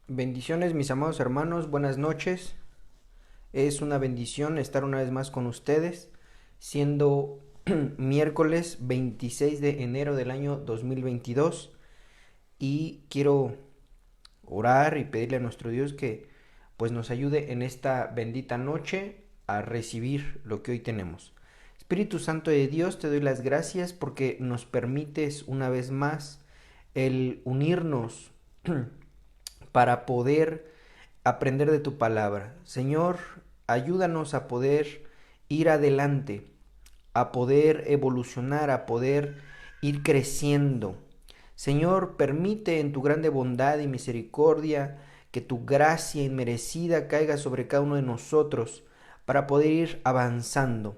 Bendiciones, mis amados hermanos, buenas noches. Es una bendición estar una vez más con ustedes, siendo miércoles 26 de enero del año 2022. Y quiero orar y pedirle a nuestro Dios que pues nos ayude en esta bendita noche a recibir lo que hoy tenemos. Espíritu Santo de Dios, te doy las gracias porque nos permites una vez más el unirnos para poder aprender de tu palabra. Señor, ayúdanos a poder ir adelante, a poder evolucionar, a poder ir creciendo. Señor, permite en tu grande bondad y misericordia que tu gracia inmerecida caiga sobre cada uno de nosotros para poder ir avanzando.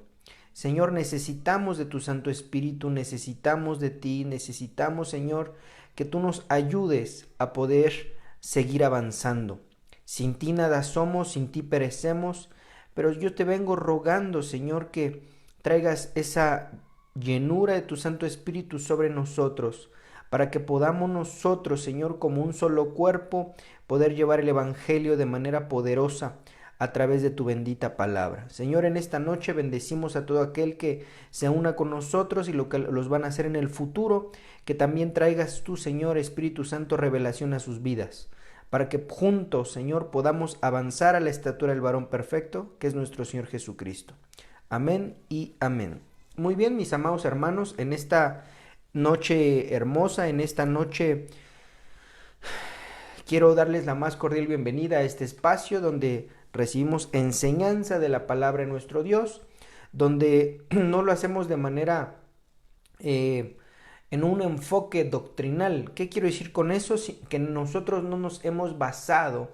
Señor, necesitamos de tu Santo Espíritu, necesitamos de ti, necesitamos, Señor, que tú nos ayudes a poder seguir avanzando. Sin ti nada somos, sin ti perecemos, pero yo te vengo rogando, Señor, que traigas esa llenura de tu Santo Espíritu sobre nosotros, para que podamos nosotros, Señor, como un solo cuerpo, poder llevar el Evangelio de manera poderosa a través de tu bendita palabra. Señor, en esta noche bendecimos a todo aquel que se una con nosotros y lo que los van a hacer en el futuro, que también traigas tú, Señor, Espíritu Santo, revelación a sus vidas, para que juntos, Señor, podamos avanzar a la estatura del varón perfecto, que es nuestro Señor Jesucristo. Amén y amén. Muy bien, mis amados hermanos, en esta noche hermosa, en esta noche quiero darles la más cordial bienvenida a este espacio donde recibimos enseñanza de la palabra de nuestro Dios, donde no lo hacemos de manera en un enfoque doctrinal. ¿Qué quiero decir con eso? Que nosotros no nos hemos basado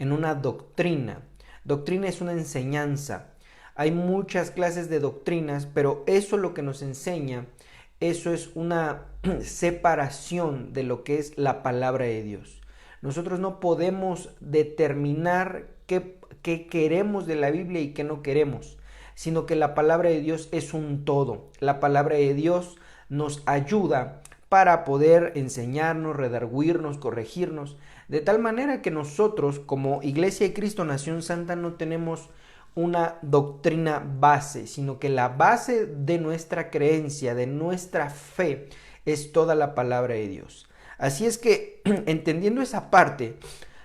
en una doctrina. Doctrina es una enseñanza. Hay muchas clases de doctrinas, pero eso lo que nos enseña, eso es una separación de lo que es la palabra de Dios. Nosotros no podemos determinar qué queremos de la Biblia y qué no queremos, sino que la palabra de Dios es un todo. La palabra de Dios nos ayuda para poder enseñarnos, redarguirnos, corregirnos, de tal manera que nosotros como Iglesia de Cristo Nación Santa no tenemos una doctrina base, sino que la base de nuestra creencia, de nuestra fe, es toda la palabra de Dios. Así es que, entendiendo esa parte,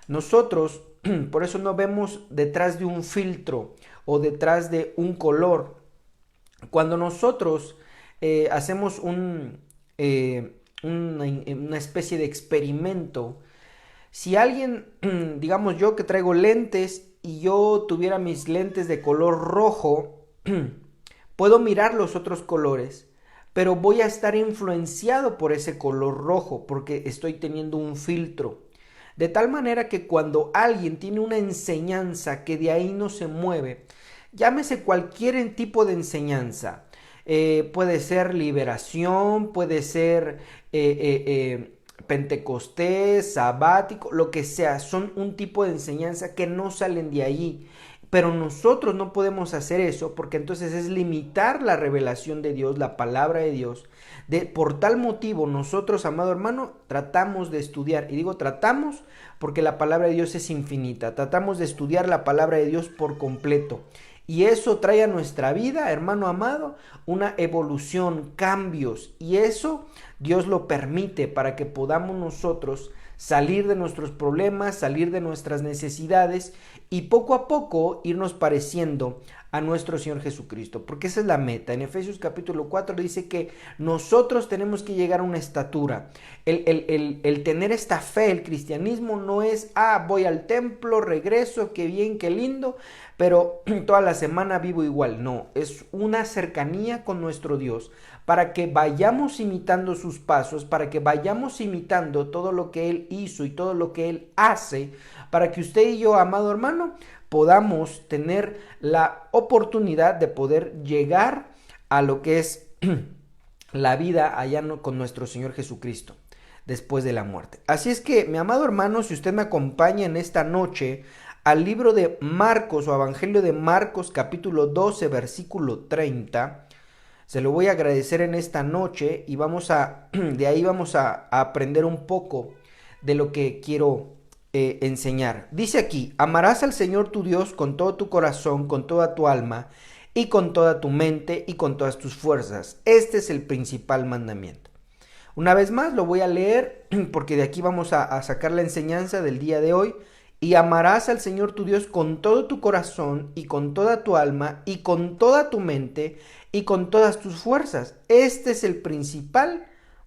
nosotros por eso no vemos detrás de un filtro o detrás de un color. Cuando nosotros hacemos una especie de experimento, si alguien, digamos yo que traigo lentes y yo tuviera mis lentes de color rojo, puedo mirar los otros colores, pero voy a estar influenciado por ese color rojo porque estoy teniendo un filtro. De tal manera que cuando alguien tiene una enseñanza que de ahí no se mueve, llámese cualquier tipo de enseñanza, puede ser liberación, puede ser pentecostés, sabático, lo que sea, son un tipo de enseñanza que no salen de ahí. Pero nosotros no podemos hacer eso porque entonces es limitar la revelación de Dios, la palabra de Dios. Por tal motivo nosotros, amado hermano, tratamos de estudiar, y digo tratamos porque la palabra de Dios es infinita, tratamos de estudiar la palabra de Dios por completo. Y eso trae a nuestra vida, hermano amado, una evolución, cambios. Y eso Dios lo permite para que podamos nosotros salir de nuestros problemas, salir de nuestras necesidades y poco a poco irnos pareciendo a nuestro Señor Jesucristo, porque esa es la meta. En Efesios capítulo 4 dice que nosotros tenemos que llegar a una estatura. El tener esta fe, el cristianismo no es, voy al templo, regreso, qué bien, qué lindo, pero toda la semana vivo igual. No, es una cercanía con nuestro Dios para que vayamos imitando sus pasos, para que vayamos imitando todo lo que Él hizo y todo lo que Él hace, para que usted y yo, amado hermano, podamos tener la oportunidad de poder llegar a lo que es la vida allá con nuestro Señor Jesucristo después de la muerte. Así es que, mi amado hermano, si usted me acompaña en esta noche al libro de Marcos o Evangelio de Marcos capítulo 12 versículo 30, se lo voy a agradecer en esta noche y de ahí vamos a aprender un poco de lo que quiero enseñar. Dice aquí, amarás al Señor tu Dios con todo tu corazón, con toda tu alma y con toda tu mente y con todas tus fuerzas. Este es el principal mandamiento. Una vez más lo voy a leer porque de aquí vamos a sacar la enseñanza del día de hoy. Y amarás al Señor tu Dios con todo tu corazón y con toda tu alma y con toda tu mente y con todas tus fuerzas. Este es el principal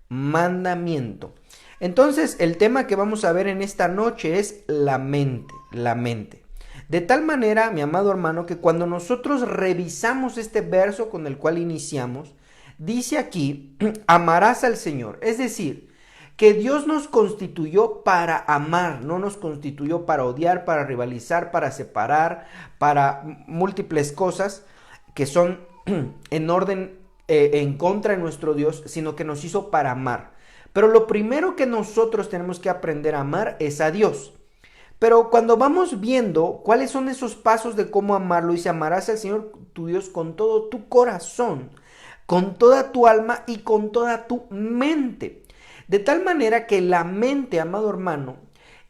mandamiento. Entonces, el tema que vamos a ver en esta noche es la mente, la mente. De tal manera, mi amado hermano, que cuando nosotros revisamos este verso con el cual iniciamos, dice aquí, amarás al Señor. Es decir, que Dios nos constituyó para amar, no nos constituyó para odiar, para rivalizar, para separar, para múltiples cosas que son en orden en contra de nuestro Dios, sino que nos hizo para amar. Pero lo primero que nosotros tenemos que aprender a amar es a Dios. Pero cuando vamos viendo cuáles son esos pasos de cómo amarlo, dice, amarás al Señor tu Dios con todo tu corazón, con toda tu alma y con toda tu mente. De tal manera que la mente, amado hermano,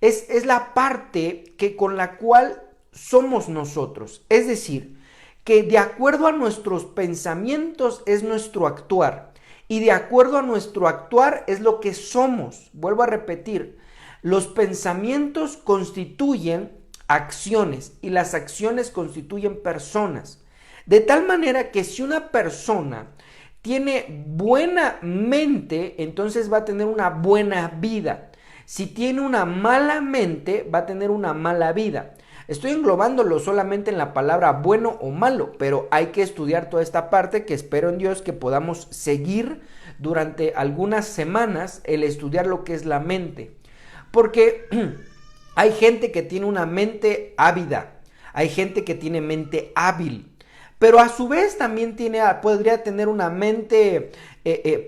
es la parte que con la cual somos nosotros. Es decir, que de acuerdo a nuestros pensamientos es nuestro actuar. Y de acuerdo a nuestro actuar es lo que somos. Vuelvo a repetir, los pensamientos constituyen acciones y las acciones constituyen personas. De tal manera que si una persona tiene buena mente, entonces va a tener una buena vida. Si tiene una mala mente, va a tener una mala vida. Estoy englobándolo solamente en la palabra bueno o malo, pero hay que estudiar toda esta parte que espero en Dios que podamos seguir durante algunas semanas el estudiar lo que es la mente. Porque hay gente que tiene una mente ávida, hay gente que tiene mente hábil, pero a su vez también podría tener una mente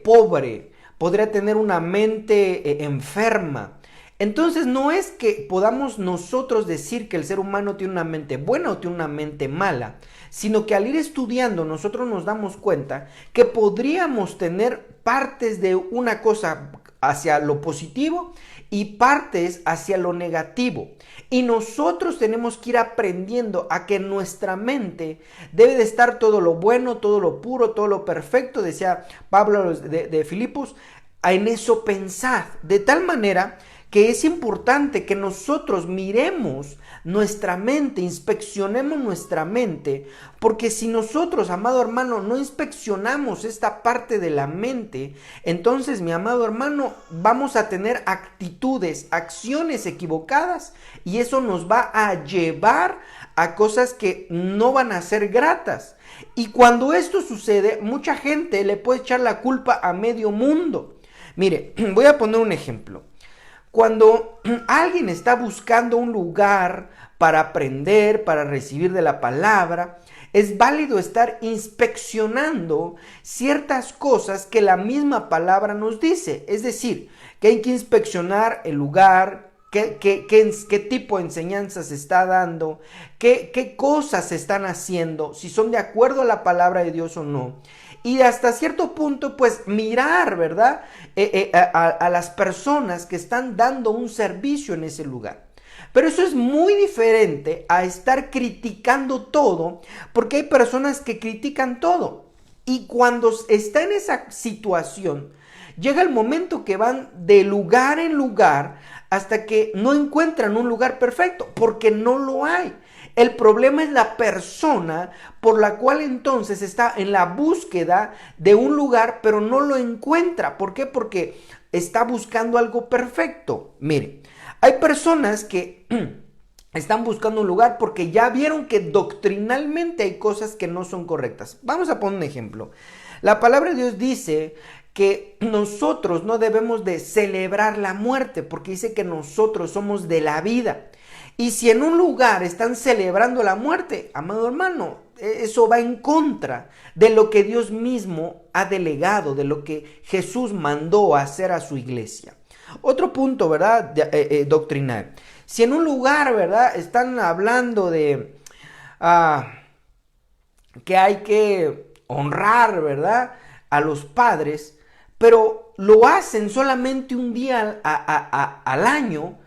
pobre, podría tener una mente enferma. Entonces no es que podamos nosotros decir que el ser humano tiene una mente buena o tiene una mente mala, sino que al ir estudiando nosotros nos damos cuenta que podríamos tener partes de una cosa hacia lo positivo y partes hacia lo negativo. Y nosotros tenemos que ir aprendiendo a que en nuestra mente debe de estar todo lo bueno, todo lo puro, todo lo perfecto, decía Pablo de Filipos, en eso pensad, de tal manera que es importante que nosotros miremos nuestra mente, inspeccionemos nuestra mente, porque si nosotros, amado hermano, no inspeccionamos esta parte de la mente, entonces, mi amado hermano, vamos a tener actitudes, acciones equivocadas, y eso nos va a llevar a cosas que no van a ser gratas. Y cuando esto sucede, mucha gente le puede echar la culpa a medio mundo. Mire, voy a poner un ejemplo. Cuando alguien está buscando un lugar para aprender, para recibir de la palabra, es válido estar inspeccionando ciertas cosas que la misma palabra nos dice. Es decir, que hay que inspeccionar el lugar, qué tipo de enseñanza se está dando, qué cosas se están haciendo, si son de acuerdo a la palabra de Dios o no. Y hasta cierto punto, pues mirar, ¿verdad? A las personas que están dando un servicio en ese lugar. Pero eso es muy diferente a estar criticando todo, porque hay personas que critican todo. Y cuando está en esa situación, llega el momento que van de lugar en lugar hasta que no encuentran un lugar perfecto, porque no lo hay. El problema es la persona por la cual entonces está en la búsqueda de un lugar, pero no lo encuentra. ¿Por qué? Porque está buscando algo perfecto. Mire, hay personas que están buscando un lugar porque ya vieron que doctrinalmente hay cosas que no son correctas. Vamos a poner un ejemplo. La palabra de Dios dice que nosotros no debemos de celebrar la muerte, porque dice que nosotros somos de la vida. Y si en un lugar están celebrando la muerte, amado hermano, eso va en contra de lo que Dios mismo ha delegado, de lo que Jesús mandó hacer a su iglesia. Otro punto, ¿verdad? Doctrinal. Si en un lugar, ¿verdad? Están hablando de que hay que honrar, ¿verdad? A los padres, pero lo hacen solamente un día al año.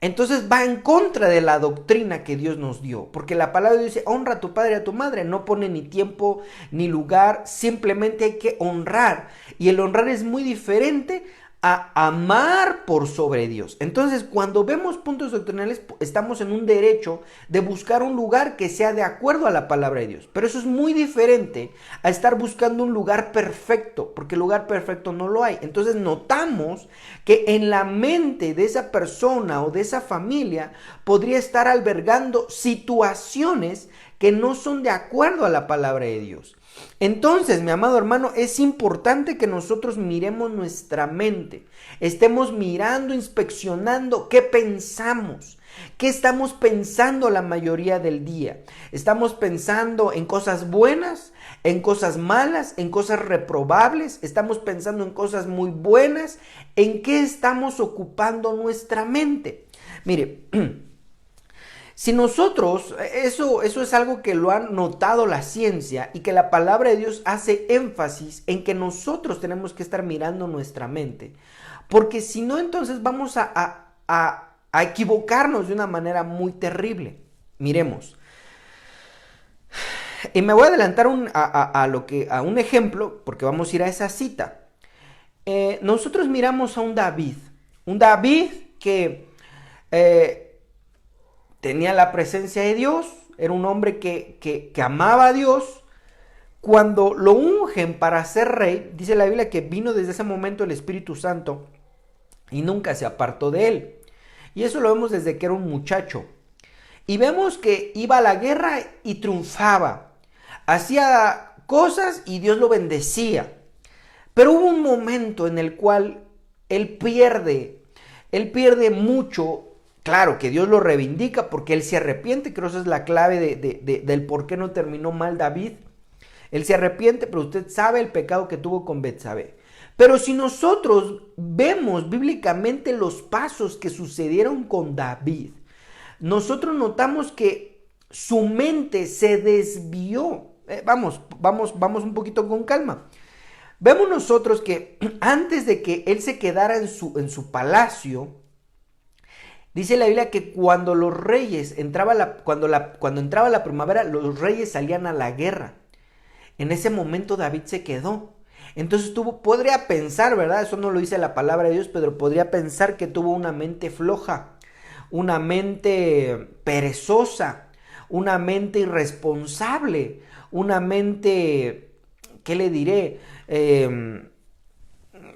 entonces va en contra de la doctrina que Dios nos dio, porque la palabra de Dios dice, honra a tu padre y a tu madre, no pone ni tiempo ni lugar, simplemente hay que honrar, y el honrar es muy diferente a amar por sobre Dios. Entonces, cuando vemos puntos doctrinales, estamos en un derecho de buscar un lugar que sea de acuerdo a la palabra de Dios. Pero eso es muy diferente a estar buscando un lugar perfecto, porque el lugar perfecto no lo hay. Entonces, notamos que en la mente de esa persona o de esa familia podría estar albergando situaciones que no son de acuerdo a la palabra de Dios. Entonces, mi amado hermano, es importante que nosotros miremos nuestra mente, estemos mirando, inspeccionando qué pensamos, qué estamos pensando la mayoría del día. Estamos pensando en cosas buenas, en cosas malas, en cosas reprobables, estamos pensando en cosas muy buenas, ¿en qué estamos ocupando nuestra mente? Mire, si nosotros, eso es algo que lo ha notado la ciencia y que la palabra de Dios hace énfasis en que nosotros tenemos que estar mirando nuestra mente. Porque si no, entonces vamos a equivocarnos de una manera muy terrible. Miremos. Y me voy a adelantar a un ejemplo, porque vamos a ir a esa cita. Nosotros miramos a un David que tenía la presencia de Dios, era un hombre que amaba a Dios. Cuando lo ungen para ser rey, dice la Biblia que vino desde ese momento el Espíritu Santo y nunca se apartó de él. Y eso lo vemos desde que era un muchacho. Y vemos que iba a la guerra y triunfaba. Hacía cosas y Dios lo bendecía. Pero hubo un momento en el cual él pierde mucho. Claro que Dios lo reivindica porque él se arrepiente, creo que esa es la clave del por qué no terminó mal David. Él se arrepiente, pero usted sabe el pecado que tuvo con Betsabé. Pero si nosotros vemos bíblicamente los pasos que sucedieron con David, nosotros notamos que su mente se desvió. Vamos un poquito con calma. Vemos nosotros que antes de que él se quedara en su palacio, dice la Biblia que cuando los reyes cuando entraba la primavera, los reyes salían a la guerra. En ese momento David se quedó. Entonces podría pensar, ¿verdad? Eso no lo dice la palabra de Dios, pero podría pensar que tuvo una mente floja, una mente perezosa, una mente irresponsable, una mente, ¿qué le diré?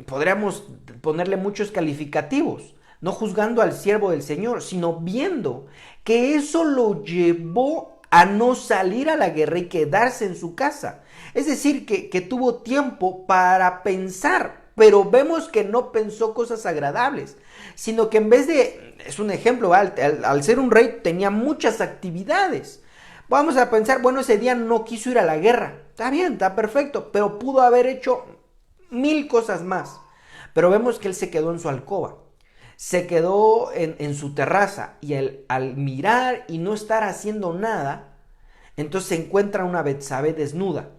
Podríamos ponerle muchos calificativos. No juzgando al siervo del Señor, sino viendo que eso lo llevó a no salir a la guerra y quedarse en su casa. Es decir, que tuvo tiempo para pensar, pero vemos que no pensó cosas agradables, sino que en vez de, es un ejemplo, al ser un rey tenía muchas actividades. Vamos a pensar, bueno, ese día no quiso ir a la guerra. Está bien, está perfecto, pero pudo haber hecho 1000 cosas más. Pero vemos que él se quedó en su alcoba. Se quedó en su terraza y al mirar y no estar haciendo nada, entonces se encuentra una Betsabé desnuda.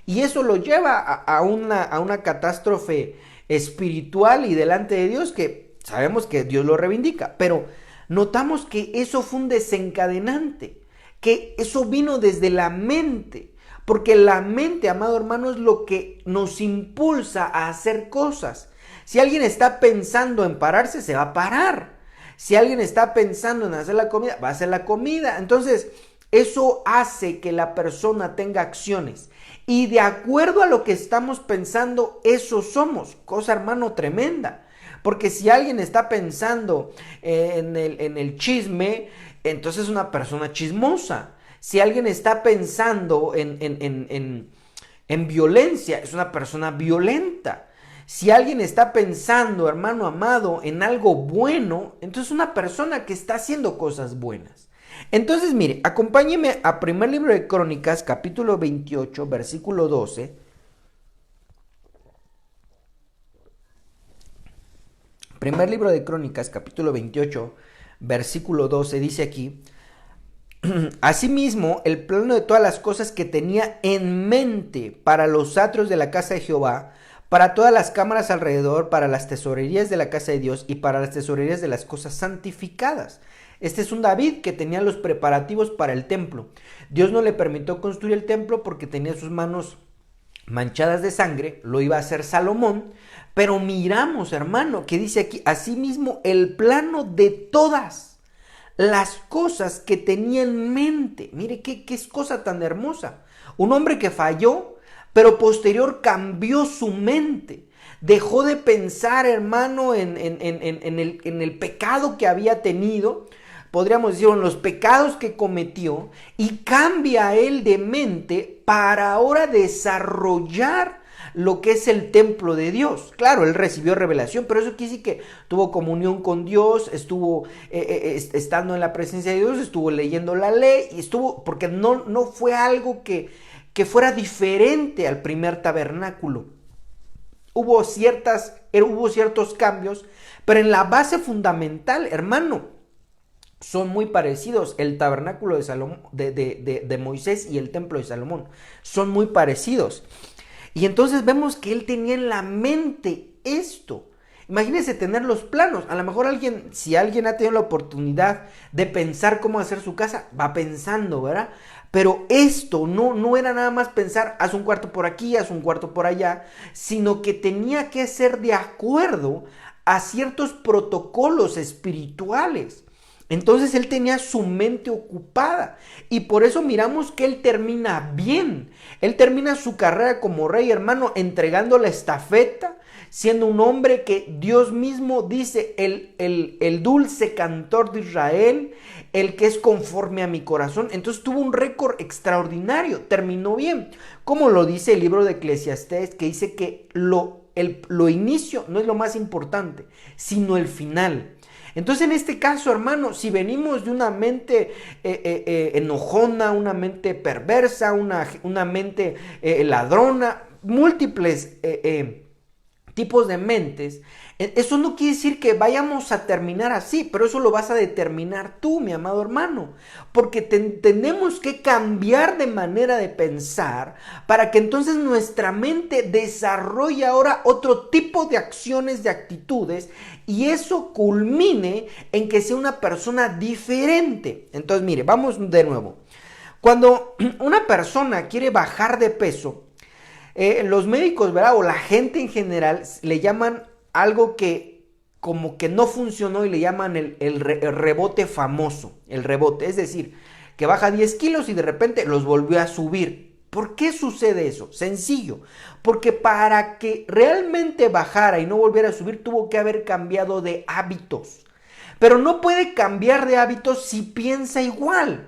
Y eso lo lleva a una catástrofe espiritual y delante de Dios, que sabemos que Dios lo reivindica. Pero notamos que eso fue un desencadenante, que eso vino desde la mente. Porque la mente, amado hermano, es lo que nos impulsa a hacer cosas. Si alguien está pensando en pararse, se va a parar. Si alguien está pensando en hacer la comida, va a hacer la comida. Entonces, eso hace que la persona tenga acciones. Y de acuerdo a lo que estamos pensando, eso somos. Cosa, hermano, tremenda. Porque si alguien está pensando en el chisme, entonces es una persona chismosa. Si alguien está pensando en violencia, es una persona violenta. Si alguien está pensando, hermano amado, en algo bueno, entonces es una persona que está haciendo cosas buenas. Entonces, mire, acompáñeme a primer libro de Crónicas, capítulo 28, versículo 12. Primer libro de Crónicas, capítulo 28, versículo 12, dice aquí: asimismo, el plano de todas las cosas que tenía en mente para los atrios de la casa de Jehová, para todas las cámaras alrededor, para las tesorerías de la casa de Dios y para las tesorerías de las cosas santificadas. Este es un David que tenía los preparativos para el templo. Dios no le permitió construir el templo porque tenía sus manos manchadas de sangre, lo iba a hacer Salomón, pero miramos, hermano, que dice aquí, asimismo, el plano de todas las cosas que tenía en mente. Mire qué es cosa tan hermosa. Un hombre que falló, pero posterior cambió su mente. Dejó de pensar, hermano, en el pecado que había tenido, podríamos decir, en los pecados que cometió, y cambia él de mente para ahora desarrollar lo que es el templo de Dios. Claro, él recibió revelación, pero eso quiere decir que tuvo comunión con Dios, estuvo estando en la presencia de Dios, estuvo leyendo la ley, y estuvo, porque no fue algo que fuera diferente al primer tabernáculo. Hubo ciertos cambios, pero en la base fundamental, hermano, son muy parecidos. El tabernáculo de Salomón, de Moisés, y el templo de Salomón son muy parecidos. Y entonces vemos que él tenía en la mente esto. Imagínense tener los planos. A lo mejor si alguien ha tenido la oportunidad de pensar cómo hacer su casa, va pensando, ¿verdad? Pero esto no era nada más pensar, haz un cuarto por aquí, haz un cuarto por allá, sino que tenía que ser de acuerdo a ciertos protocolos espirituales. Entonces él tenía su mente ocupada, y por eso miramos que él termina bien. Él termina su carrera como rey, hermano, entregando la estafeta, siendo un hombre que Dios mismo dice, el dulce cantor de Israel, el que es conforme a mi corazón. Entonces tuvo un récord extraordinario, terminó bien. Como lo dice el libro de Eclesiastés, que dice que lo inicio no es lo más importante, sino el final. Entonces, en este caso, hermano, si venimos de una mente enojona, una mente perversa, una mente ladrona, múltiples tipos de mentes, eso no quiere decir que vayamos a terminar así, pero eso lo vas a determinar tú, mi amado hermano, porque tenemos que cambiar de manera de pensar para que entonces nuestra mente desarrolle ahora otro tipo de acciones, de actitudes, y eso culmine en que sea una persona diferente. Entonces, mire, vamos de nuevo. Cuando una persona quiere bajar de peso, los médicos, ¿verdad? O la gente en general le llaman algo que como que no funcionó, y le llaman el rebote famoso. El rebote, es decir, que baja 10 kilos y de repente los volvió a subir. ¿Por qué sucede eso? Sencillo, porque para que realmente bajara y no volviera a subir, tuvo que haber cambiado de hábitos. Pero no puede cambiar de hábitos si piensa igual.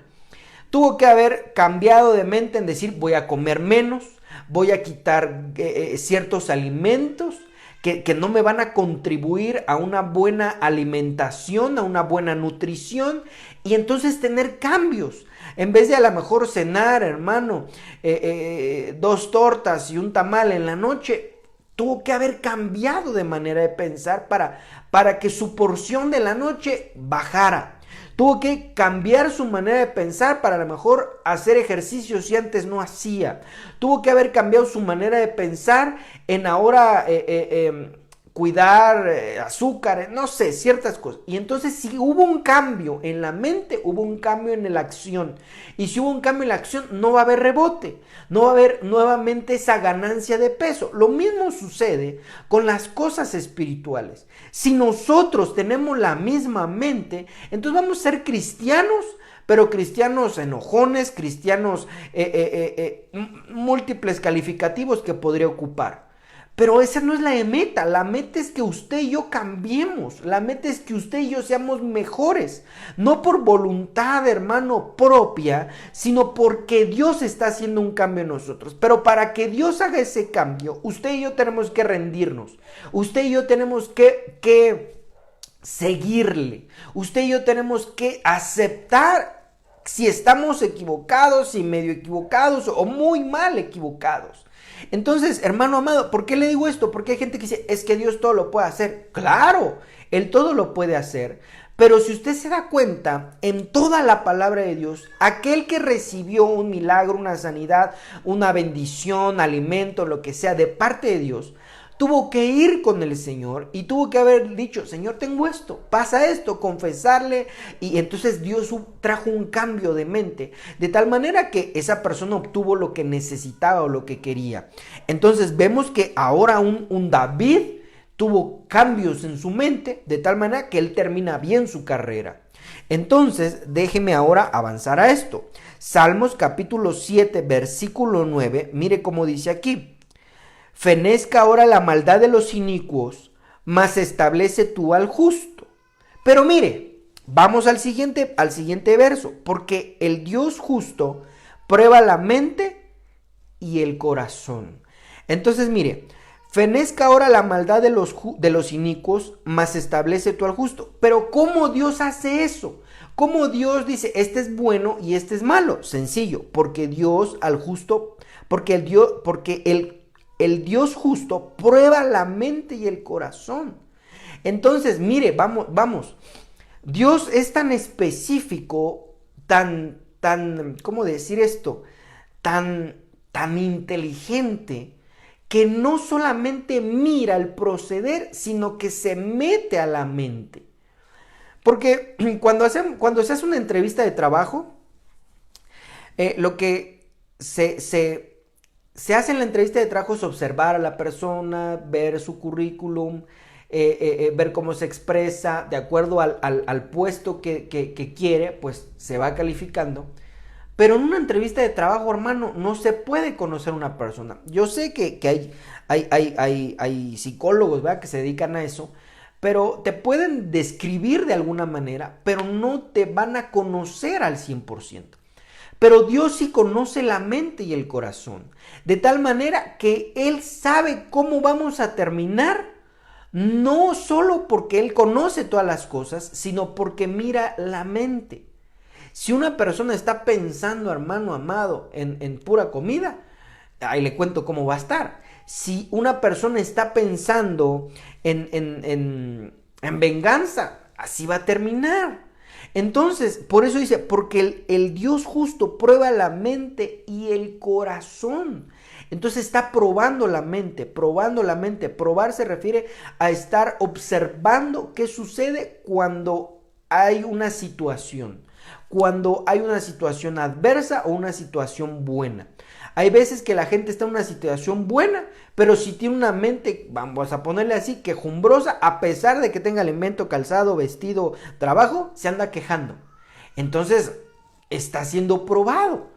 Tuvo que haber cambiado de mente en decir, voy a comer menos, voy a quitar ciertos alimentos que no me van a contribuir a una buena alimentación, a una buena nutrición, y entonces tener cambios. En vez de a lo mejor cenar, hermano, 2 tortas y un tamal en la noche, tuvo que haber cambiado de manera de pensar para que su porción de la noche bajara. Tuvo que cambiar su manera de pensar para a lo mejor hacer ejercicios si antes no hacía. Tuvo que haber cambiado su manera de pensar en ahora cuidar azúcar, no sé, ciertas cosas. Y entonces si hubo un cambio en la mente, hubo un cambio en la acción. Y si hubo un cambio en la acción, no va a haber rebote, no va a haber nuevamente esa ganancia de peso. Lo mismo sucede con las cosas espirituales. Si nosotros tenemos la misma mente, entonces vamos a ser cristianos, pero cristianos enojones, cristianos múltiples calificativos que podría ocupar. Pero esa no es la meta. La meta es que usted y yo cambiemos. La meta es que usted y yo seamos mejores. No por voluntad, hermano, propia, sino porque Dios está haciendo un cambio en nosotros. Pero para que Dios haga ese cambio, usted y yo tenemos que rendirnos. Usted y yo tenemos que seguirle. Usted y yo tenemos que aceptar si estamos equivocados, si medio equivocados o muy mal equivocados. Entonces, hermano amado, ¿por qué le digo esto? Porque hay gente que dice, es que Dios todo lo puede hacer. Claro, Él todo lo puede hacer. Pero si usted se da cuenta, en toda la palabra de Dios, aquel que recibió un milagro, una sanidad, una bendición, alimento, lo que sea, de parte de Dios, tuvo que ir con el Señor y tuvo que haber dicho, Señor, tengo esto, pasa esto, confesarle, y entonces Dios trajo un cambio de mente, de tal manera que esa persona obtuvo lo que necesitaba o lo que quería. Entonces vemos que ahora un David tuvo cambios en su mente, de tal manera que él termina bien su carrera. Entonces, déjeme ahora avanzar a esto. Salmos capítulo 7, versículo 9, mire cómo dice aquí. Fenezca ahora la maldad de los inicuos, mas establece tú al justo. Pero mire, vamos al siguiente verso, porque el Dios justo prueba la mente y el corazón. Entonces, mire, fenezca ahora la maldad de los inicuos, mas establece tú al justo. Pero ¿cómo Dios hace eso? ¿Cómo Dios dice, este es bueno y este es malo? Sencillo, porque Dios al justo, porque el Dios justo prueba la mente y el corazón. Entonces, mire, vamos. Dios es tan específico, ¿cómo decir esto? Tan inteligente, que no solamente mira el proceder, sino que se mete a la mente. Porque cuando se hace una entrevista de trabajo, lo que se hace en la entrevista de trabajo es observar a la persona, ver su currículum, ver cómo se expresa, de acuerdo al puesto que quiere, pues se va calificando. Pero en una entrevista de trabajo, hermano, no se puede conocer a una persona. Yo sé que hay psicólogos, ¿verdad?, que se dedican a eso, pero te pueden describir de alguna manera, pero no te van a conocer al 100%. Pero Dios sí conoce la mente y el corazón, de tal manera que Él sabe cómo vamos a terminar, no solo porque Él conoce todas las cosas, sino porque mira la mente. Si una persona está pensando, hermano amado, en pura comida, ahí le cuento cómo va a estar. Si una persona está pensando en venganza, así va a terminar. Entonces, por eso dice, porque el Dios justo prueba la mente y el corazón. Entonces está probando la mente, probando la mente. Probar se refiere a estar observando qué sucede cuando hay una situación. Cuando hay una situación adversa o una situación buena. Hay veces que la gente está en una situación buena, pero si tiene una mente, vamos a ponerle así, quejumbrosa, a pesar de que tenga alimento, calzado, vestido, trabajo, se anda quejando. Entonces, está siendo probado.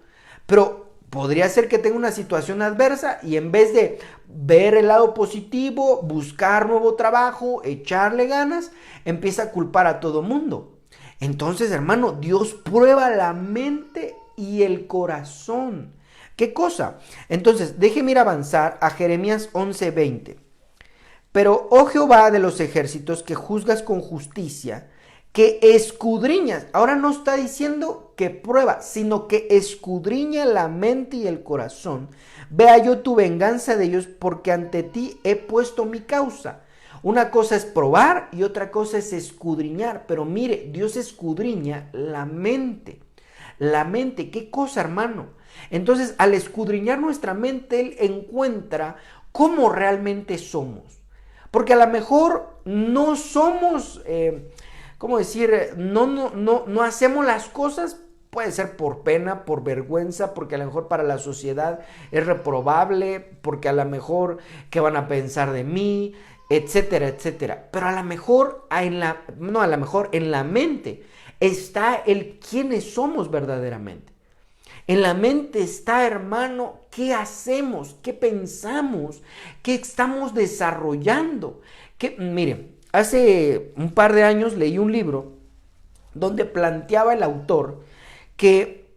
Pero podría ser que tenga una situación adversa y en vez de ver el lado positivo, buscar nuevo trabajo, echarle ganas, empieza a culpar a todo mundo. Entonces, hermano, Dios prueba la mente y el corazón. ¿Qué cosa? Entonces, déjeme ir a avanzar a Jeremías 11:20. Pero, oh Jehová de los ejércitos, que juzgas con justicia, que escudriñas. Ahora no está diciendo que prueba, sino que escudriña la mente y el corazón. Vea yo tu venganza de ellos, porque ante ti he puesto mi causa. Una cosa es probar y otra cosa es escudriñar. Pero mire, Dios escudriña la mente. La mente, ¿qué cosa, hermano? Entonces, al escudriñar nuestra mente, Él encuentra cómo realmente somos. Porque a lo mejor no somos, ¿cómo decir? No hacemos las cosas, puede ser por pena, por vergüenza, porque a lo mejor para la sociedad es reprobable, porque a lo mejor, ¿qué van a pensar de mí?, etcétera, etcétera. Pero a lo mejor, en la mente está el quiénes somos verdaderamente. En la mente está, hermano, qué hacemos, qué pensamos, qué estamos desarrollando. Mire, hace un par de años leí un libro donde planteaba el autor que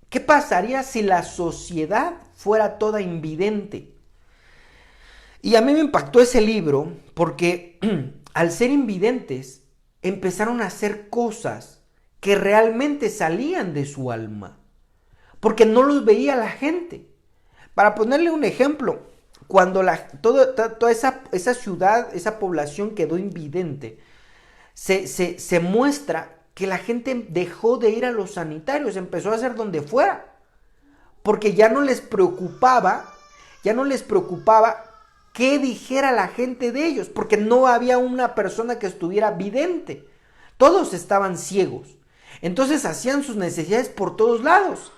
qué pasaría si la sociedad fuera toda invidente. Y a mí me impactó ese libro porque al ser invidentes empezaron a hacer cosas que realmente salían de su alma. Porque no los veía la gente. Para ponerle un ejemplo, cuando toda esa ciudad, esa población quedó invidente, se muestra que la gente dejó de ir a los sanitarios, empezó a hacer donde fuera. Porque ya no les preocupaba qué dijera la gente de ellos, porque no había una persona que estuviera vidente. Todos estaban ciegos. Entonces hacían sus necesidades por todos lados,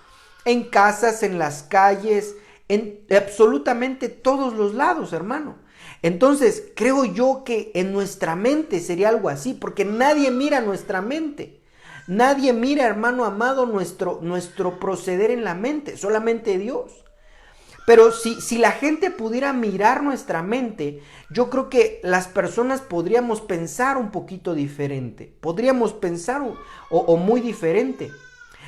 en casas, en las calles, en absolutamente todos los lados, hermano. Entonces creo yo que en nuestra mente sería algo así, porque nadie mira nuestra mente. Nadie mira, hermano amado, nuestro proceder en la mente, solamente Dios. Pero si la gente pudiera mirar nuestra mente, yo creo que las personas podríamos pensar un poquito diferente. Podríamos pensar o muy diferente.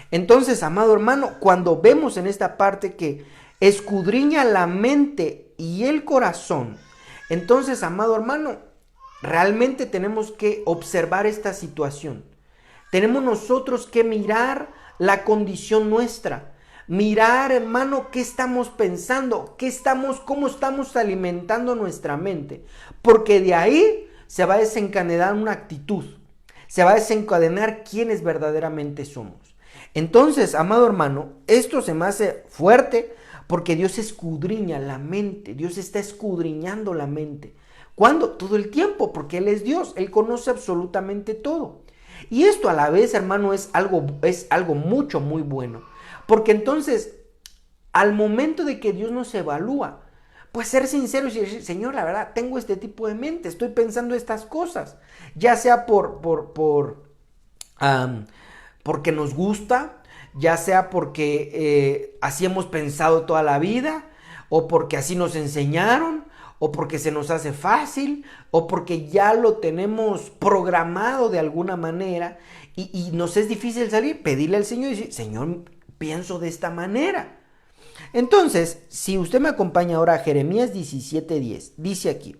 Entonces, amado hermano, cuando vemos en esta parte que escudriña la mente y el corazón, entonces, amado hermano, realmente tenemos que observar esta situación. Tenemos nosotros que mirar la condición nuestra. Mirar, hermano, qué estamos pensando, cómo estamos alimentando nuestra mente. Porque de ahí se va a desencadenar una actitud. Se va a desencadenar quiénes verdaderamente somos. Entonces, amado hermano, esto se me hace fuerte porque Dios escudriña la mente. Dios está escudriñando la mente. ¿Cuándo? Todo el tiempo, porque Él es Dios. Él conoce absolutamente todo. Y esto a la vez, hermano, es algo mucho, muy bueno. Porque entonces, al momento de que Dios nos evalúa, pues ser sincero y decir, Señor, la verdad, tengo este tipo de mente, estoy pensando estas cosas, ya sea porque nos gusta, ya sea porque así hemos pensado toda la vida, o porque así nos enseñaron, o porque se nos hace fácil, o porque ya lo tenemos programado de alguna manera, y nos es difícil salir, pedirle al Señor y decir, Señor, pienso de esta manera. Entonces, si usted me acompaña ahora a Jeremías 17:10, dice aquí,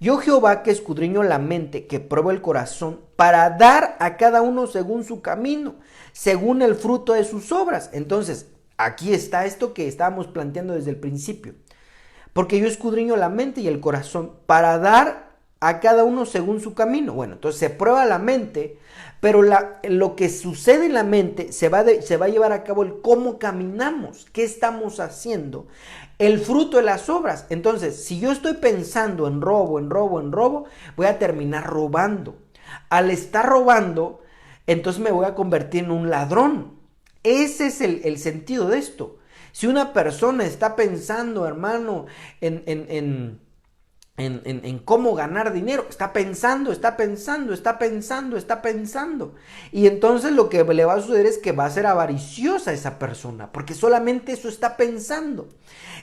yo Jehová que escudriño la mente, que pruebo el corazón, para dar a cada uno según su camino, según el fruto de sus obras. Entonces, aquí está esto que estábamos planteando desde el principio. Porque yo escudriño la mente y el corazón, para dar a cada uno según su camino. Bueno, entonces se prueba la mente, pero lo que sucede en la mente se va a llevar a cabo el cómo caminamos, qué estamos haciendo, el fruto de las obras. Entonces, si yo estoy pensando en robo, voy a terminar robando. Al estar robando, entonces me voy a convertir en un ladrón. Ese es el sentido de esto. Si una persona está pensando, hermano, en cómo ganar dinero, está pensando. Y entonces lo que le va a suceder es que va a ser avariciosa esa persona, porque solamente eso está pensando.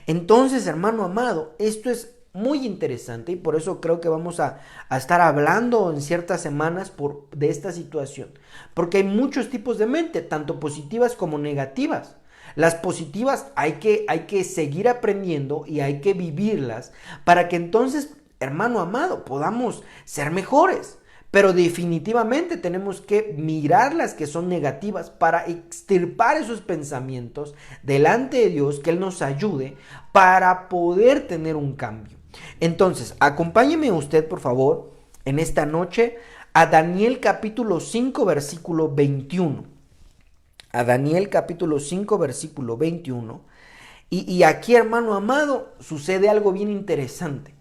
Entonces, hermano amado, esto es muy interesante y por eso creo que vamos a estar hablando en ciertas semanas de esta situación. Porque hay muchos tipos de mente, tanto positivas como negativas. Las positivas hay que seguir aprendiendo y hay que vivirlas para que entonces, hermano amado, podamos ser mejores. Pero definitivamente tenemos que mirar las que son negativas para extirpar esos pensamientos delante de Dios, que Él nos ayude para poder tener un cambio. Entonces, acompáñeme usted, por favor, en esta noche a Daniel capítulo 5, versículo 21. A Daniel capítulo 5, versículo 21. Y aquí, hermano amado, sucede algo bien interesante.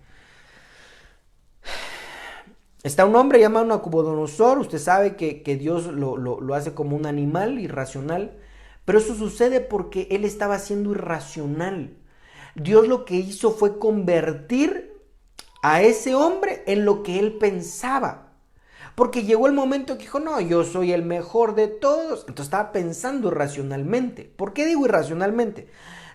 Está un hombre llamado Nabucodonosor. Usted sabe que Dios lo hace como un animal irracional. Pero eso sucede porque él estaba siendo irracional. Dios lo que hizo fue convertir a ese hombre en lo que él pensaba. Porque llegó el momento que dijo, no, yo soy el mejor de todos. Entonces estaba pensando irracionalmente. ¿Por qué digo irracionalmente?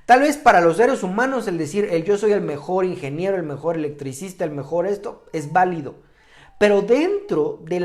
Tal vez para los seres humanos el decir, yo soy el mejor ingeniero, el mejor electricista, el mejor esto, es válido. Pero dentro de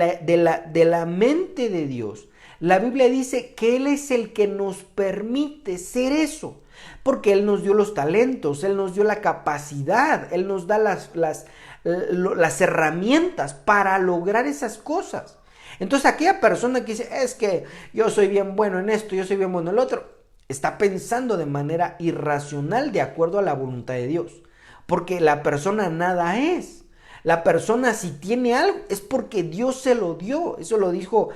la mente de Dios, la Biblia dice que Él es el que nos permite ser eso. Porque Él nos dio los talentos, Él nos dio la capacidad, Él nos da las herramientas para lograr esas cosas. Entonces aquella persona que dice, es que yo soy bien bueno en esto, yo soy bien bueno en lo otro, está pensando de manera irracional de acuerdo a la voluntad de Dios. Porque la persona nada es. La persona si tiene algo es porque Dios se lo dio. Eso lo dijo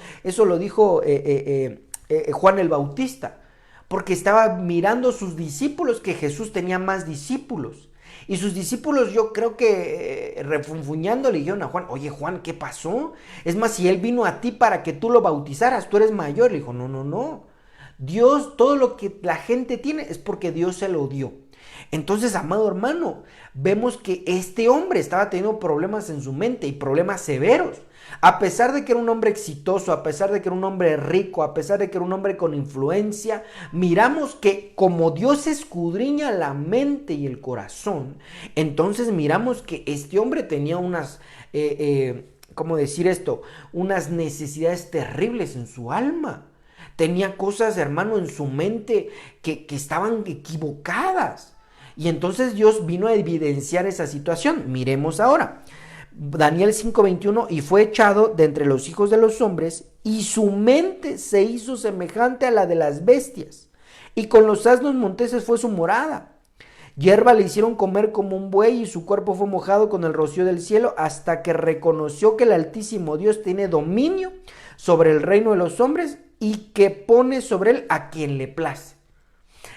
Juan el Bautista. Porque estaba mirando a sus discípulos que Jesús tenía más discípulos. Y sus discípulos, yo creo que refunfuñando, le dijeron a Juan, oye Juan, ¿qué pasó? Es más, si él vino a ti para que tú lo bautizaras, tú eres mayor. Le dijo, no, no, no. Dios, todo lo que la gente tiene es porque Dios se lo dio. Entonces, amado hermano, vemos que este hombre estaba teniendo problemas en su mente y problemas severos. A pesar de que era un hombre exitoso, a pesar de que era un hombre rico, a pesar de que era un hombre con influencia, miramos que como Dios escudriña la mente y el corazón, entonces miramos que este hombre tenía unas, ¿cómo decir esto? Unas necesidades terribles en su alma. Tenía cosas, hermano, en su mente que estaban equivocadas. Y entonces Dios vino a evidenciar esa situación. Miremos ahora. Daniel 5:21, y fue echado de entre los hijos de los hombres, y su mente se hizo semejante a la de las bestias, y con los asnos monteses fue su morada. Hierba le hicieron comer como un buey, y su cuerpo fue mojado con el rocío del cielo, hasta que reconoció que el Altísimo Dios tiene dominio sobre el reino de los hombres, y que pone sobre él a quien le place.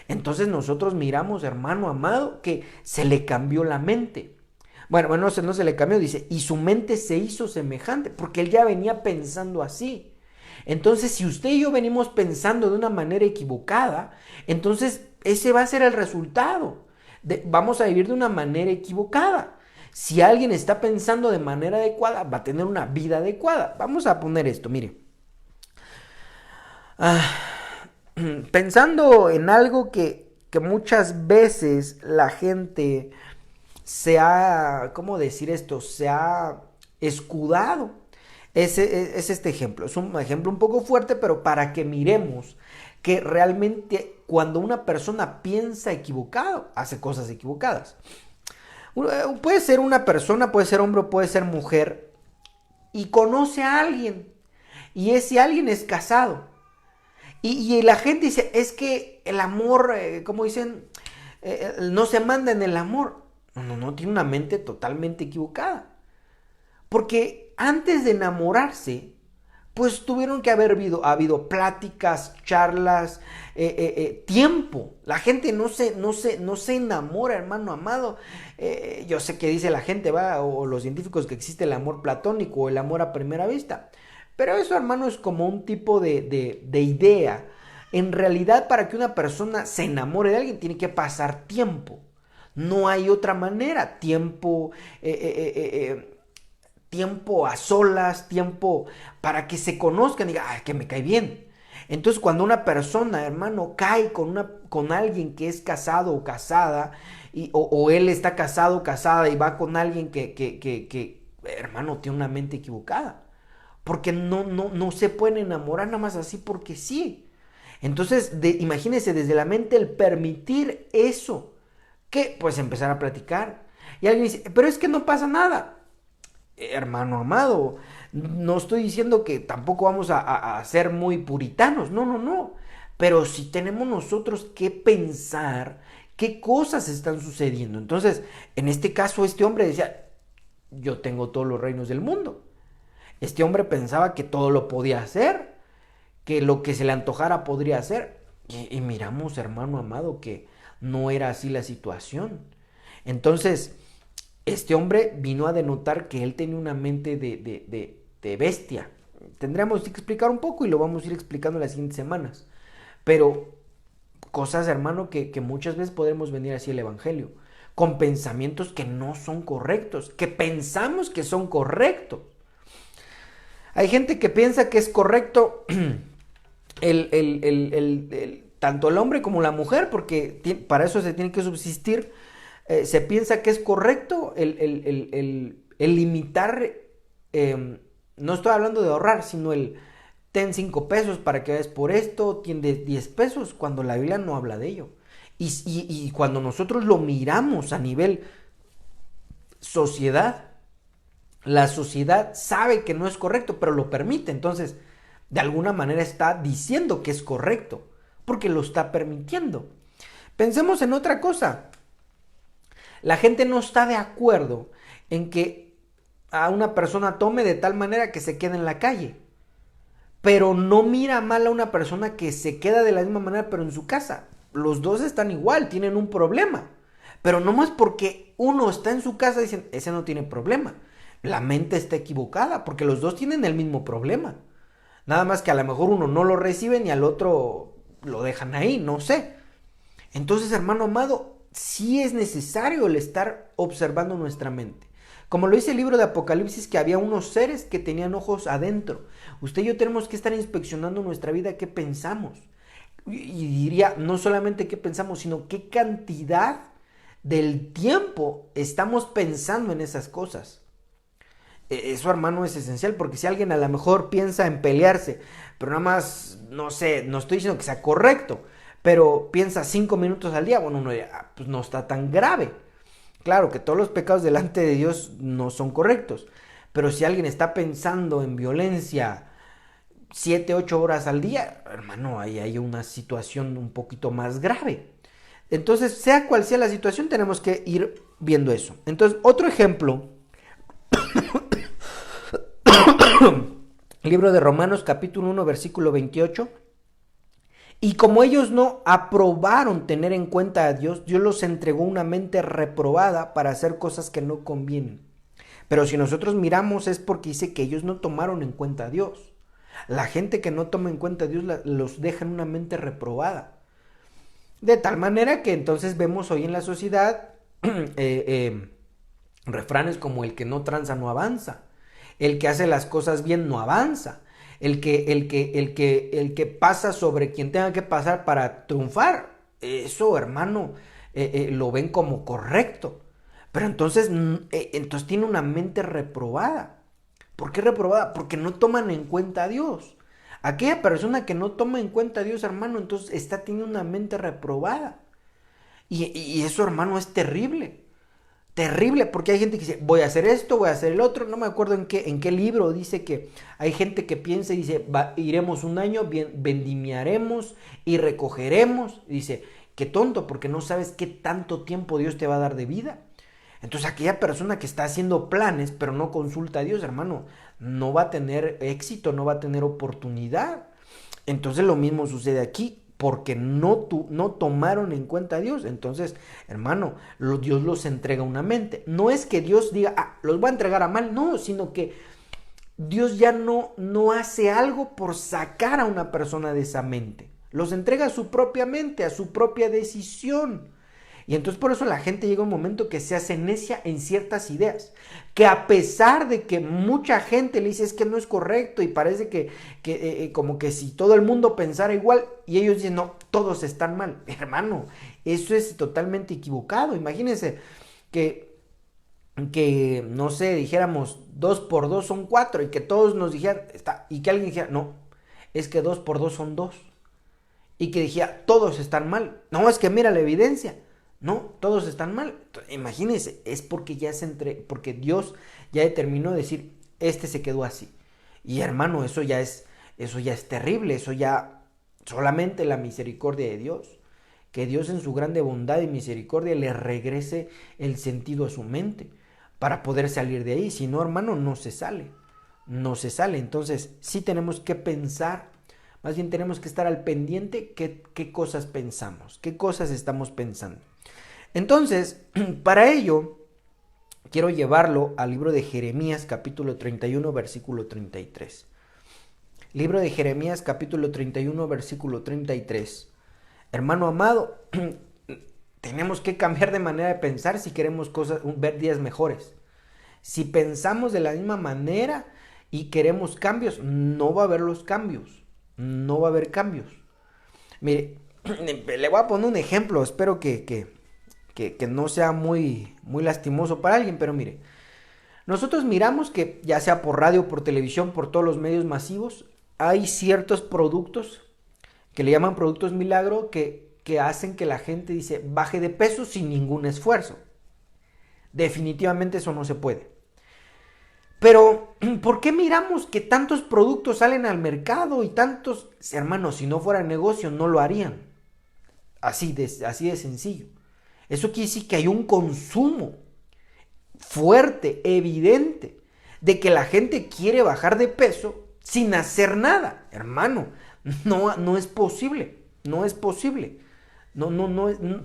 Entonces nosotros miramos, hermano amado, que se le cambió la mente. Bueno, no se le cambió, dice, y su mente se hizo semejante, porque él ya venía pensando así. Entonces, si usted y yo venimos pensando de una manera equivocada, entonces ese va a ser el resultado. Vamos a vivir de una manera equivocada. Si alguien está pensando de manera adecuada, va a tener una vida adecuada. Vamos a poner esto, mire. Pensando en algo que muchas veces la gente se ha, ¿cómo decir esto? Se ha escudado. Es este ejemplo. Es un ejemplo un poco fuerte, pero para que miremos que realmente cuando una persona piensa equivocado, hace cosas equivocadas. Puede ser una persona, puede ser hombre, puede ser mujer, y conoce a alguien, y ese alguien es casado. Y la gente dice, es que el amor, como dicen, no se manda en el amor. No, tiene una mente totalmente equivocada. Porque antes de enamorarse, pues tuvieron que haber habido pláticas, charlas, tiempo. La gente no se enamora, hermano amado. Yo sé que dice la gente, va, o los científicos, que existe el amor platónico o el amor a primera vista. Pero eso, hermano, es como un tipo de idea. En realidad, para que una persona se enamore de alguien, tiene que pasar tiempo. No hay otra manera. Tiempo a solas, tiempo para que se conozcan y digan, ay, que me cae bien. Entonces, cuando una persona, hermano, cae con alguien que es casado o casada, o él está casado o casada y va con alguien que, hermano, tiene una mente equivocada. Porque no se pueden enamorar nada más así porque sí. Entonces, imagínense desde la mente el permitir eso. ¿Qué? Pues empezar a platicar. Y alguien dice, pero es que no pasa nada. Hermano amado, no estoy diciendo que tampoco vamos a ser muy puritanos. No. Pero sí tenemos nosotros que pensar qué cosas están sucediendo. Entonces, en este caso, este hombre decía, yo tengo todos los reinos del mundo. Este hombre pensaba que todo lo podía hacer, que lo que se le antojara podría hacer. Y miramos, hermano amado, que no era así la situación. Entonces, este hombre vino a denotar que él tenía una mente de bestia. Tendremos que explicar un poco y lo vamos a ir explicando en las siguientes semanas. Pero cosas, hermano, que muchas veces podemos venir así al evangelio, con pensamientos que no son correctos, que pensamos que son correctos. Hay gente que piensa que es correcto tanto el hombre como la mujer, porque para eso se tiene que subsistir. Se piensa que es correcto el limitar, no estoy hablando de ahorrar, sino el ten 5 pesos para que vayas por esto, tiene 10 pesos, cuando la Biblia no habla de ello. Y cuando nosotros lo miramos a nivel sociedad, la sociedad sabe que no es correcto, pero lo permite. Entonces, de alguna manera está diciendo que es correcto, porque lo está permitiendo. Pensemos en otra cosa. La gente no está de acuerdo en que a una persona tome de tal manera que se quede en la calle, pero no mira mal a una persona que se queda de la misma manera, pero en su casa. Los dos están igual, tienen un problema. Pero no más porque uno está en su casa, dicen, ese no tiene problema. La mente está equivocada, porque los dos tienen el mismo problema. Nada más que a lo mejor uno no lo recibe y al otro lo dejan ahí, no sé. Entonces, hermano amado, sí es necesario el estar observando nuestra mente. Como lo dice el libro de Apocalipsis, que había unos seres que tenían ojos adentro. Usted y yo tenemos que estar inspeccionando nuestra vida, qué pensamos. Y diría, no solamente qué pensamos, sino qué cantidad del tiempo estamos pensando en esas cosas. Eso, hermano, es esencial, porque si alguien a lo mejor piensa en pelearse, pero nada más, no sé, no estoy diciendo que sea correcto, pero piensa 5 minutos al día, bueno, uno ya, pues no está tan grave. Claro que todos los pecados delante de Dios no son correctos, pero si alguien está pensando en violencia 7, 8 horas al día, hermano, ahí hay una situación un poquito más grave. Entonces, sea cual sea la situación, tenemos que ir viendo eso. Entonces, otro ejemplo, libro de Romanos capítulo 1 versículo 28. Y como ellos no aprobaron tener en cuenta a Dios, Dios los entregó una mente reprobada para hacer cosas que no convienen. Pero si nosotros miramos es porque dice que ellos no tomaron en cuenta a Dios. La gente que no toma en cuenta a Dios los deja en una mente reprobada. De tal manera que entonces vemos hoy en la sociedad refranes como el que no tranza no avanza. El que hace las cosas bien no avanza. El que pasa sobre quien tenga que pasar para triunfar. Eso, hermano, lo ven como correcto. Pero entonces tiene una mente reprobada. ¿Por qué reprobada? Porque no toman en cuenta a Dios. Aquella persona que no toma en cuenta a Dios, hermano, entonces está teniendo una mente reprobada. Y eso, hermano, es terrible. Terrible, porque hay gente que dice, voy a hacer esto, voy a hacer el otro. No me acuerdo en qué libro dice que hay gente que piensa y dice, iremos un año, vendimiaremos y recogeremos. Dice, qué tonto, porque no sabes qué tanto tiempo Dios te va a dar de vida. Entonces aquella persona que está haciendo planes, pero no consulta a Dios, hermano, no va a tener éxito, no va a tener oportunidad. Entonces lo mismo sucede aquí, porque no tomaron en cuenta a Dios. Entonces, hermano, Dios los entrega una mente. No es que Dios diga, los voy a entregar a mal, no, sino que Dios ya no hace algo por sacar a una persona de esa mente. Los entrega a su propia mente, a su propia decisión. Y entonces por eso la gente llega a un momento que se hace necia en ciertas ideas, que a pesar de que mucha gente le dice es que no es correcto y parece que como que si todo el mundo pensara igual, y ellos dicen no, todos están mal. Hermano, eso es totalmente equivocado. Imagínense que no sé, dijéramos 2 por 2 son 4 y que todos nos dijeran, y que alguien dijera, no, es que 2 por 2 son 2, y que dijera, todos están mal. No, es que mira la evidencia. No, todos están mal. Imagínense, es porque porque Dios ya determinó decir, este se quedó así. Y hermano, eso ya es terrible, eso ya solamente la misericordia de Dios. Que Dios en su grande bondad y misericordia le regrese el sentido a su mente para poder salir de ahí. Si no, hermano, no se sale. No se sale. Entonces, sí tenemos que pensar, más bien tenemos que estar al pendiente qué cosas pensamos, qué cosas estamos pensando. Entonces, para ello, quiero llevarlo al libro de Jeremías capítulo 31, versículo 33. Libro de Jeremías capítulo 31, versículo 33. Hermano amado, tenemos que cambiar de manera de pensar si queremos ver días mejores. Si pensamos de la misma manera y queremos cambios, no va a haber los cambios. No va a haber cambios. Mire, le voy a poner un ejemplo, espero que no sea muy lastimoso para alguien, pero mire, nosotros miramos que ya sea por radio, por televisión, por todos los medios masivos, hay ciertos productos que le llaman productos milagro que hacen que la gente dice baje de peso sin ningún esfuerzo. Definitivamente eso no se puede. Pero, ¿por qué miramos que tantos productos salen al mercado y tantos, hermanos, si no fuera negocio no lo harían? Así de sencillo. Eso quiere decir que hay un consumo fuerte, evidente, de que la gente quiere bajar de peso sin hacer nada. Hermano, no es posible, no es posible.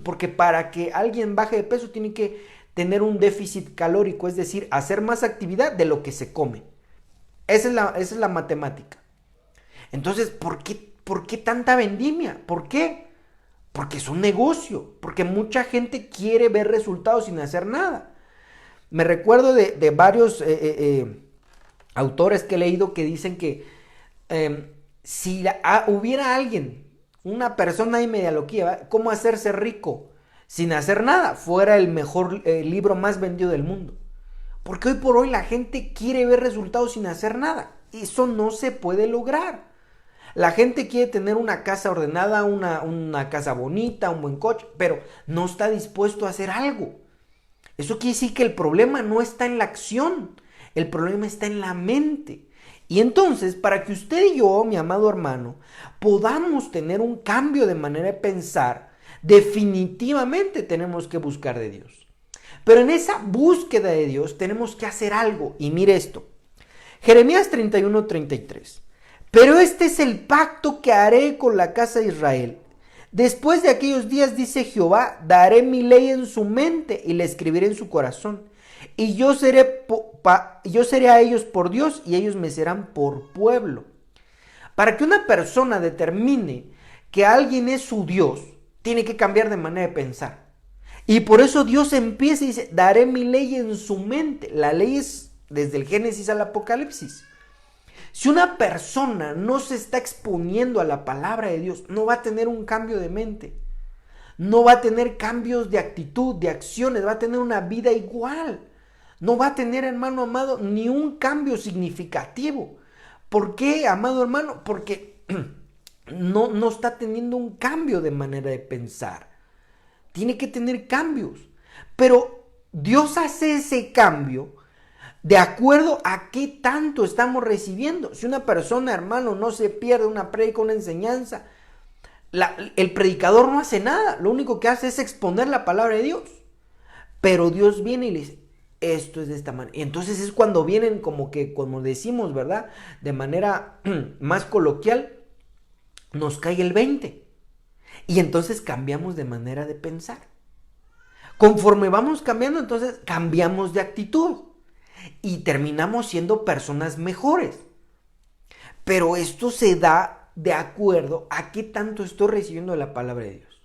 Porque para que alguien baje de peso tiene que tener un déficit calórico, es decir, hacer más actividad de lo que se come. Esa es la matemática. Entonces, ¿por qué tanta vendimia? ¿Por qué? Porque es un negocio, porque mucha gente quiere ver resultados sin hacer nada. Me recuerdo de varios autores que he leído que dicen que si hubiera alguien, una persona ahí media loquilla, ¿cómo hacerse rico sin hacer nada? Fuera el mejor libro más vendido del mundo. Porque hoy por hoy la gente quiere ver resultados sin hacer nada. Eso no se puede lograr. La gente quiere tener una casa ordenada, una casa bonita, un buen coche, pero no está dispuesto a hacer algo. Eso quiere decir que el problema no está en la acción, el problema está en la mente. Y entonces, para que usted y yo, mi amado hermano, podamos tener un cambio de manera de pensar, definitivamente tenemos que buscar de Dios. Pero en esa búsqueda de Dios tenemos que hacer algo. Y mire esto, Jeremías 31:33. Pero este es el pacto que haré con la casa de Israel. Después de aquellos días, dice Jehová, daré mi ley en su mente y la escribiré en su corazón. Y yo seré a ellos por Dios y ellos me serán por pueblo. Para que una persona determine que alguien es su Dios, tiene que cambiar de manera de pensar. Y por eso Dios empieza y dice, daré mi ley en su mente. La ley es desde el Génesis al Apocalipsis. Si una persona no se está exponiendo a la palabra de Dios, no va a tener un cambio de mente. No va a tener cambios de actitud, de acciones, va a tener una vida igual. No va a tener, hermano amado, ni un cambio significativo. ¿Por qué, amado hermano? Porque no está teniendo un cambio de manera de pensar. Tiene que tener cambios. Pero Dios hace ese cambio de acuerdo a qué tanto estamos recibiendo. Si una persona, hermano, no se pierde una prédica, una enseñanza, el predicador no hace nada. Lo único que hace es exponer la palabra de Dios. Pero Dios viene y le dice, esto es de esta manera. Y entonces es cuando vienen como decimos, ¿verdad? De manera más coloquial, nos cae el 20. Y entonces cambiamos de manera de pensar. Conforme vamos cambiando, entonces cambiamos de actitud. Y terminamos siendo personas mejores. Pero esto se da de acuerdo a qué tanto estoy recibiendo la palabra de Dios.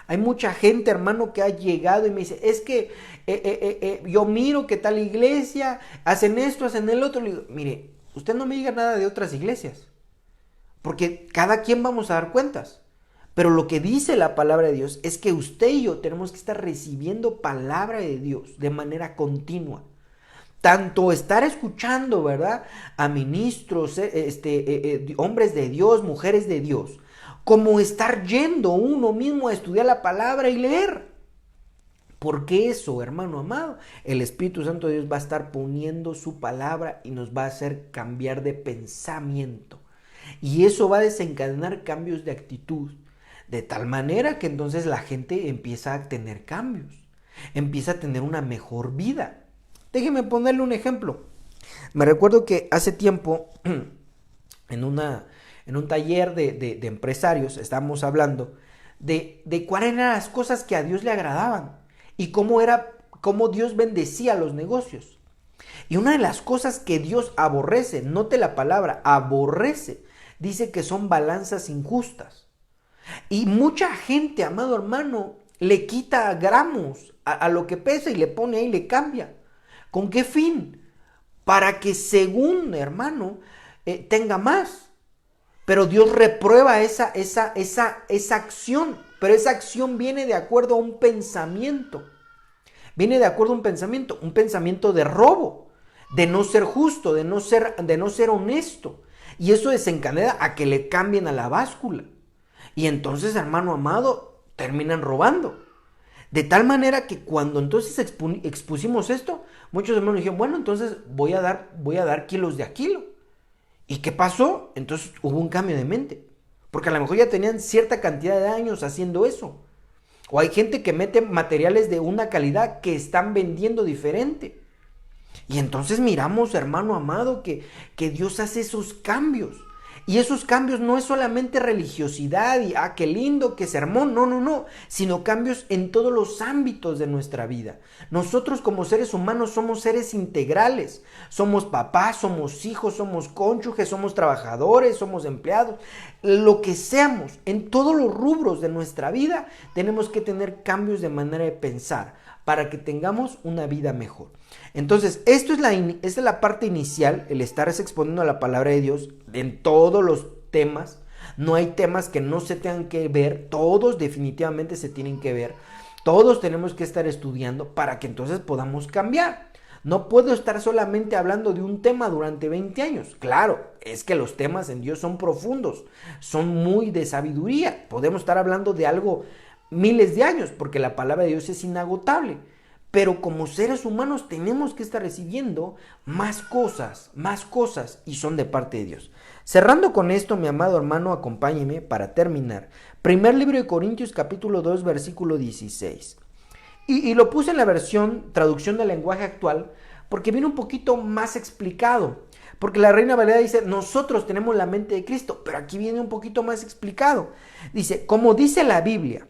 Hay mucha gente, hermano, que ha llegado y me dice, es que yo miro que tal iglesia, hacen esto, hacen el otro. Le digo, mire, usted no me diga nada de otras iglesias, porque cada quien vamos a dar cuentas. Pero lo que dice la palabra de Dios es que usted y yo tenemos que estar recibiendo palabra de Dios de manera continua. Tanto estar escuchando, ¿verdad?, a ministros, hombres de Dios, mujeres de Dios, como estar yendo uno mismo a estudiar la palabra y leer. Porque eso, hermano amado, el Espíritu Santo de Dios va a estar poniendo su palabra y nos va a hacer cambiar de pensamiento. Y eso va a desencadenar cambios de actitud. De tal manera que entonces la gente empieza a tener cambios, empieza a tener una mejor vida. Déjeme ponerle un ejemplo. Me recuerdo que hace tiempo, en un taller de empresarios, estábamos hablando de cuáles eran las cosas que a Dios le agradaban y cómo Dios bendecía los negocios. Y una de las cosas que Dios aborrece, note la palabra, aborrece, dice que son balanzas injustas. Y mucha gente, amado hermano, le quita gramos a lo que pesa y le pone ahí y le cambia. ¿Con qué fin? Para que según, hermano, tenga más. Pero Dios reprueba esa acción. Pero esa acción viene de acuerdo a un pensamiento. Viene de acuerdo a un pensamiento de robo, de no ser justo, de no ser honesto. Y eso desencadena a que le cambien a la báscula. Y entonces, hermano amado, terminan robando. De tal manera que cuando entonces expusimos esto, muchos hermanos dijeron, bueno, entonces voy a dar kilos de a kilo. ¿Y qué pasó? Entonces hubo un cambio de mente. Porque a lo mejor ya tenían cierta cantidad de años haciendo eso. O hay gente que mete materiales de una calidad que están vendiendo diferente. Y entonces miramos, hermano amado, que Dios hace esos cambios. Y esos cambios no es solamente religiosidad y qué lindo, qué sermón, no, sino cambios en todos los ámbitos de nuestra vida. Nosotros como seres humanos somos seres integrales, somos papás, somos hijos, somos cónyuges, somos trabajadores, somos empleados, lo que seamos, en todos los rubros de nuestra vida tenemos que tener cambios de manera de pensar para que tengamos una vida mejor. Entonces, esta es la parte inicial, el estarse exponiendo a la palabra de Dios en todos los temas. No hay temas que no se tengan que ver, todos definitivamente se tienen que ver. Todos tenemos que estar estudiando para que entonces podamos cambiar. No puedo estar solamente hablando de un tema durante 20 años. Claro, es que los temas en Dios son profundos, son muy de sabiduría. Podemos estar hablando de algo miles de años, porque la palabra de Dios es inagotable. Pero como seres humanos tenemos que estar recibiendo más cosas, y son de parte de Dios. Cerrando con esto, mi amado hermano, acompáñeme para terminar. Primer libro de Corintios, capítulo 2, versículo 16. Y lo puse en la versión, traducción del lenguaje actual, porque viene un poquito más explicado. Porque la Reina Valera dice, nosotros tenemos la mente de Cristo, pero aquí viene un poquito más explicado. Dice, como dice la Biblia,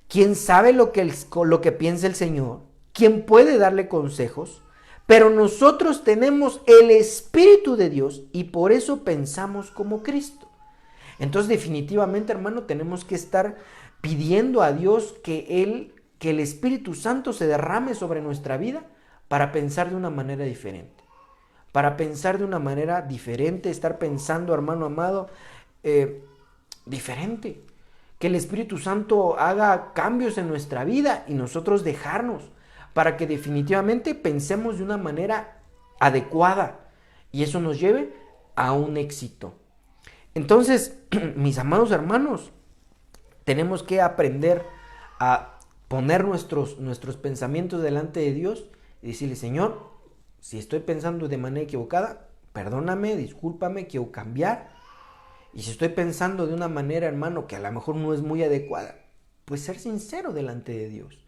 ¿quién sabe lo que piensa el Señor? ¿Quién puede darle consejos? Pero nosotros tenemos el Espíritu de Dios y por eso pensamos como Cristo. Entonces definitivamente, hermano, tenemos que estar pidiendo a Dios que el Espíritu Santo se derrame sobre nuestra vida para pensar de una manera diferente. Para pensar de una manera diferente, estar pensando, hermano amado, diferente. Que el Espíritu Santo haga cambios en nuestra vida y nosotros dejarnos para que definitivamente pensemos de una manera adecuada y eso nos lleve a un éxito. Entonces, mis amados hermanos, tenemos que aprender a poner nuestros pensamientos delante de Dios y decirle, Señor, si estoy pensando de manera equivocada, perdóname, discúlpame, quiero cambiar. Y si estoy pensando de una manera, hermano, que a lo mejor no es muy adecuada, pues ser sincero delante de Dios.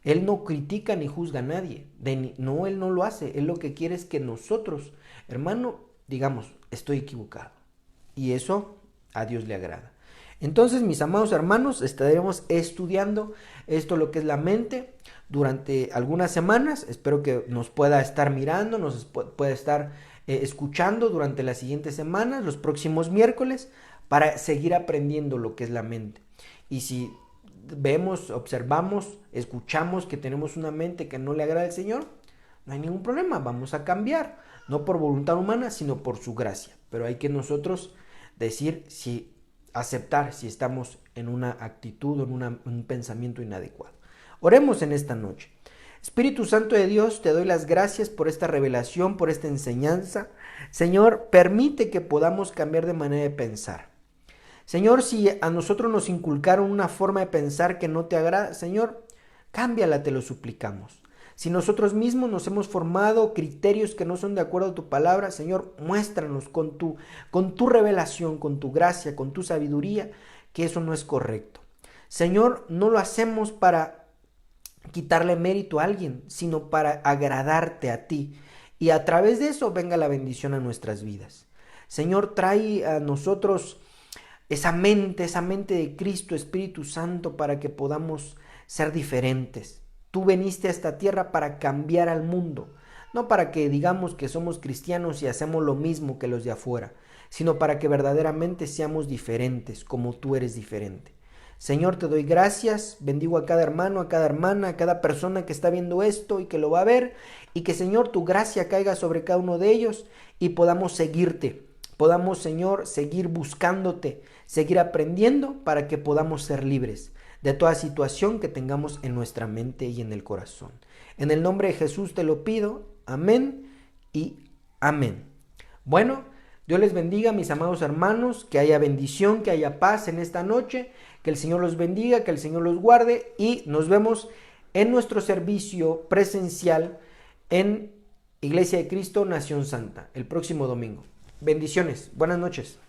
Él no critica ni juzga a nadie. No, Él no lo hace. Él lo que quiere es que nosotros, hermano, digamos, estoy equivocado. Y eso a Dios le agrada. Entonces, mis amados hermanos, estaremos estudiando esto, lo que es la mente, durante algunas semanas. Espero que nos pueda estar mirando, nos pueda estar escuchando durante las siguientes semanas, los próximos miércoles, para seguir aprendiendo lo que es la mente. Y si vemos, observamos, escuchamos que tenemos una mente que no le agrada al Señor, no hay ningún problema, vamos a cambiar, no por voluntad humana, sino por su gracia. Pero hay que nosotros decir, aceptar si estamos en una actitud o en un pensamiento inadecuado. Oremos en esta noche. Espíritu Santo de Dios, te doy las gracias por esta revelación, por esta enseñanza. Señor, permite que podamos cambiar de manera de pensar. Señor, si a nosotros nos inculcaron una forma de pensar que no te agrada, Señor, cámbiala, te lo suplicamos. Si nosotros mismos nos hemos formado criterios que no son de acuerdo a tu palabra, Señor, muéstranos con tu revelación, con tu gracia, con tu sabiduría, que eso no es correcto. Señor, no lo hacemos para quitarle mérito a alguien, sino para agradarte a ti. Y a través de eso venga la bendición a nuestras vidas. Señor, trae a nosotros esa mente de Cristo, Espíritu Santo, para que podamos ser diferentes. Tú viniste a esta tierra para cambiar al mundo, no para que digamos que somos cristianos y hacemos lo mismo que los de afuera, sino para que verdaderamente seamos diferentes, como tú eres diferente. Señor, te doy gracias, bendigo a cada hermano, a cada hermana, a cada persona que está viendo esto y que lo va a ver, y que, Señor, tu gracia caiga sobre cada uno de ellos y podamos seguirte. Podamos, Señor, seguir buscándote, seguir aprendiendo para que podamos ser libres de toda situación que tengamos en nuestra mente y en el corazón. En el nombre de Jesús te lo pido. Amén y amén. Bueno, Dios les bendiga, mis amados hermanos, que haya bendición, que haya paz en esta noche, que el Señor los bendiga, que el Señor los guarde y nos vemos en nuestro servicio presencial en Iglesia de Cristo Nación Santa el próximo domingo. Bendiciones, buenas noches.